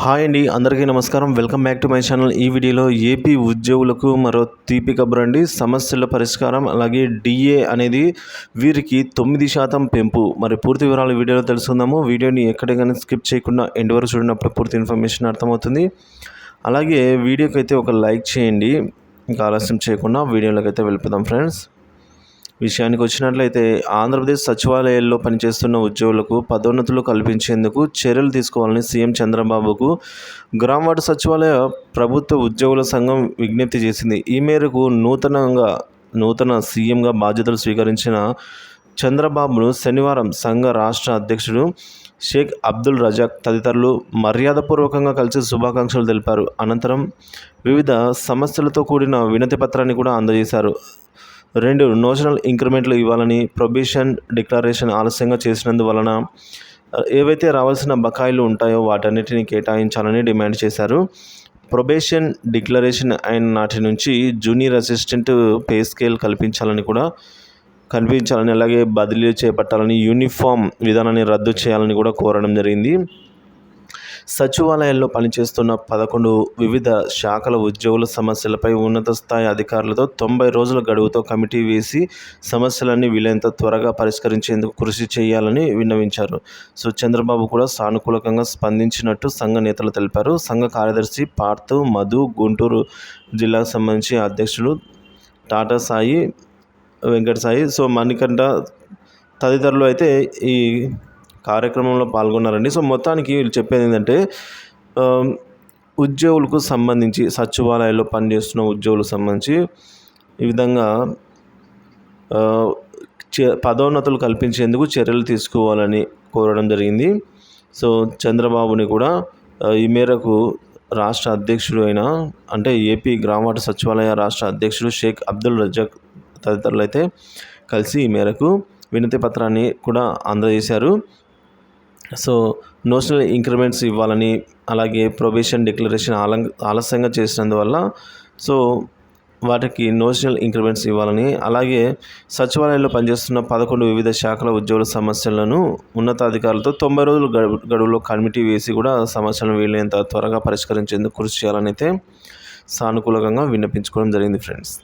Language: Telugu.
హాయ్ అండి, అందరికీ నమస్కారం. Welcome back to my channel. ఈ వీడియోలో ఏపీ ఉద్యోగులకు మరో తీపి కబురండి. సమస్యల పరిష్కారం అలాగే డిఏ అనేది వీరికి 9% పెంపు. మరి పూర్తి వివరాలు వీడియోలో తెలుసుకుందాము. వీడియోని ఎక్కడ కానీ స్కిప్ చేయకుండా ఎండ్ వరకు చూడినప్పుడు పూర్తి ఇన్ఫర్మేషన్ అర్థమవుతుంది. అలాగే వీడియోకి అయితే ఒక లైక్ చేయండి. ఇంకా ఆలస్యం చేయకుండా వీడియోలోకి అయితే వెళ్ళిపోదాం ఫ్రెండ్స్. విషయానికి వచ్చినట్లయితే ఆంధ్రప్రదేశ్ సచివాలయాల్లో పనిచేస్తున్న ఉద్యోగులకు పదోన్నతులు కల్పించేందుకు చర్యలు తీసుకోవాలని సీఎం చంద్రబాబుకు గ్రామ వార్డు సచివాలయ ప్రభుత్వ ఉద్యోగుల సంఘం విజ్ఞప్తి చేసింది. ఈ మేరకు నూతన సీఎంగా బాధ్యతలు స్వీకరించిన చంద్రబాబును శనివారం సంఘ రాష్ట్ర అధ్యక్షుడు షేక్ అబ్దుల్ రజాక్ తదితరులు మర్యాదపూర్వకంగా కలిసి శుభాకాంక్షలు తెలిపారు. అనంతరం వివిధ సమస్యలతో కూడిన వినతి పత్రాన్ని కూడా అందజేశారు. 2 నోషనల్ ఇంక్రిమెంట్లు ఇవ్వాలని, ప్రొబేషన్ డిక్లరేషన్ ఆలస్యంగా చేసినందువలన ఏవైతే రావాల్సిన బకాయిలు ఉంటాయో వాటన్నిటిని కేటాయించాలని డిమాండ్ చేశారు. ప్రొబేషన్ డిక్లరేషన్ అయిన నాటి నుంచి జూనియర్ అసిస్టెంట్ పే స్కేల్ కల్పించాలని అలాగే బదిలీలు చేపట్టాలని, యూనిఫామ్ విధానాన్ని రద్దు చేయాలని కూడా కోరడం జరిగింది. సచివాలయాల్లో పనిచేస్తున్న 11 వివిధ శాఖల ఉద్యోగుల సమస్యలపై ఉన్నత స్థాయి అధికారులతో 90 రోజుల గడువుతో కమిటీ వేసి సమస్యలన్నీ వీలైనంత త్వరగా పరిష్కరించేందుకు కృషి చేయాలని విన్నవించారు. చంద్రబాబు కూడా సానుకూలంగా స్పందించినట్టు సంఘ నేతలు తెలిపారు. సంఘ కార్యదర్శి పార్థు మధు, గుంటూరు జిల్లాకు సంబంధించి అధ్యక్షులు టాటా సాయి, వెంకట సాయి, మణికంఠ తదితరులు అయితే ఈ కార్యక్రమంలో పాల్గొన్నారండి. మొత్తానికి వీళ్ళు చెప్పేది ఏంటంటే ఉద్యోగులకు సంబంధించి సచివాలయాల్లో పనిచేస్తున్న ఉద్యోగులకు సంబంధించి ఈ విధంగా పదోన్నతులు కల్పించేందుకు చర్యలు తీసుకోవాలని కోరడం జరిగింది. చంద్రబాబుని కూడా ఈ మేరకు రాష్ట్ర అధ్యక్షుడు అంటే ఏపీ గ్రామ వార్డు సచివాలయ రాష్ట్ర అధ్యక్షుడు షేక్ అబ్దుల్ రజాక్ తదితరులు అయితే కలిసి ఈ మేరకు వినతి పత్రాన్ని కూడా అందజేశారు. నోషనల్ ఇంక్రిమెంట్స్ ఇవ్వాలని, అలాగే ప్రొబేషన్ డిక్లరేషన్ ఆలస్యంగా చేసినందువల్ల వాటికి నోషనల్ ఇంక్రిమెంట్స్ ఇవ్వాలని, అలాగే సచివాలయంలో పనిచేస్తున్న 11 వివిధ శాఖల ఉద్యోగుల సమస్యలను ఉన్నతాధికారులతో 90 రోజుల గడువులో కమిటీ వేసి కూడా సమస్యలను వీలైనంత త్వరగా పరిష్కరించేందుకు కృషి చేయాలని అయితే సానుకూలంగా విన్నపించుకోవడం జరిగింది ఫ్రెండ్స్.